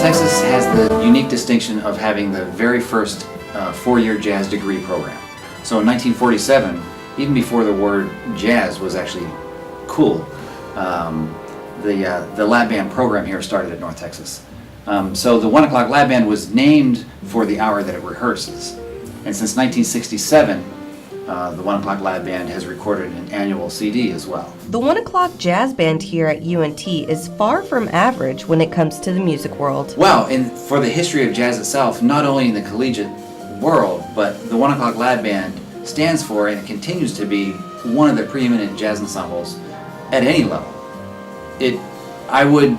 Texas has the unique distinction of having the very first four-year jazz degree program. So in 1947, even before the word jazz was actually cool, the lab band program here started at North Texas. So the 1 o'clock lab band was named for the hour that it rehearses. And since 1967, the 1 o'clock lab band has recorded an annual CD as well. The 1 o'clock jazz band here at UNT is far from average when it comes to the music world. Well, for the history of jazz itself, not only in the collegiate world, but the 1 o'clock lab band stands for and continues to be one of the preeminent jazz ensembles at any level. I would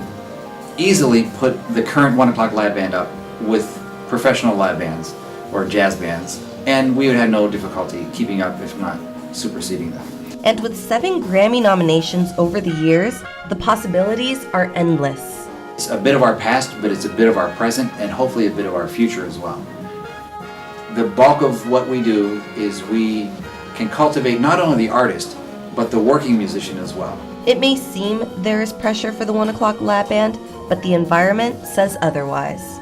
easily put the current 1 o'clock lab band up with professional lab bands or jazz bands, and we would have no difficulty keeping up, if not superseding them. And with 7 Grammy nominations over the years, the possibilities are endless. It's a bit of our past, but it's a bit of our present, and hopefully a bit of our future as well. The bulk of what we do is we can cultivate not only the artist, but the working musician as well. It may seem there is pressure for the 1 o'clock lab band, but the environment says otherwise.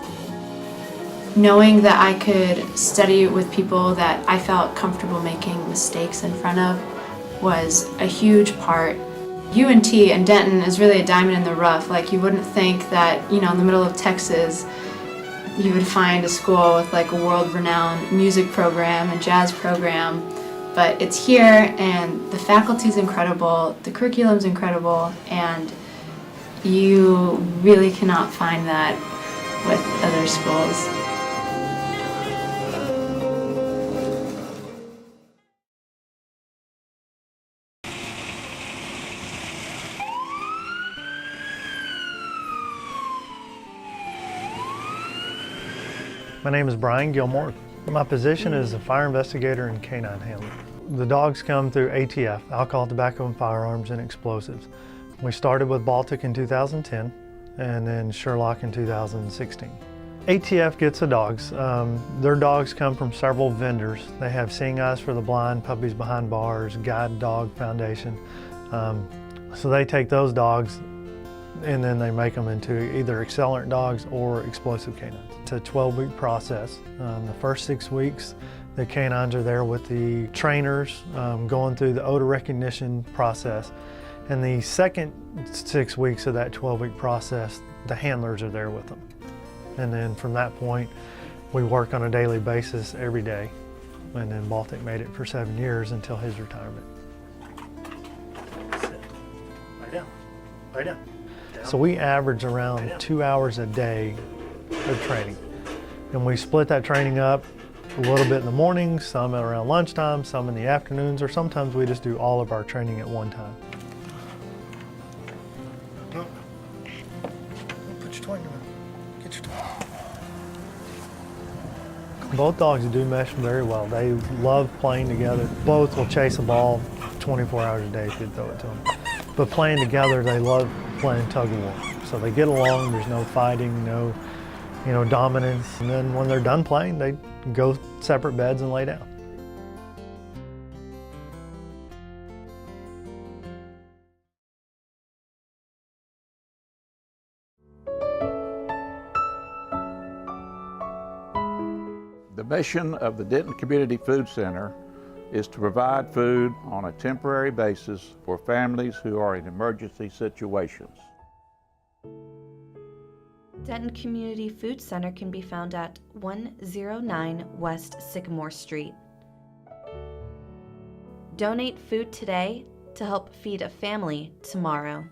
Knowing that I could study with people that I felt comfortable making mistakes in front of was a huge part. UNT and Denton is really a diamond in the rough. Like, you wouldn't think that, in the middle of Texas, you would find a school with like a world-renowned music program and jazz program, but it's here, and the faculty's incredible, the curriculum's incredible, and you really cannot find that with other schools. My name is Brian Gilmore. My position is a fire investigator and canine handler. The dogs come through ATF, Alcohol, Tobacco, and Firearms and Explosives. We started with Baltic in 2010 and then Sherlock in 2016. ATF gets the dogs. Their dogs come from several vendors. They have Seeing Eyes for the Blind, Puppies Behind Bars, Guide Dog Foundation. So they take those dogs and then they make them into either accelerant dogs or explosive canines. It's a 12-week process. The first 6 weeks, the canines are there with the trainers going through the odor recognition process. And the second 6 weeks of that 12-week process, the handlers are there with them. And then from that point, we work on a daily basis every day. And then Baltic made it for 7 years until his retirement. Sit. Lie down. Lie down. So we average around 2 hours a day of training. And we split that training up a little bit in the mornings, some around lunchtime, some in the afternoons, or sometimes we just do all of our training at one time. Put your toy in your mouth. Get your toy. Both dogs do mesh very well. They love playing together. Both will chase a ball 24 hours a day if you throw it to them. But playing together, they love playing tug of war. So they get along, there's no fighting, no dominance. And then when they're done playing, they go separate beds and lay down. The mission of the Denton Community Food Center is to provide food on a temporary basis for families who are in emergency situations. Denton Community Food Center can be found at 109 West Sycamore Street. Donate food today to help feed a family tomorrow.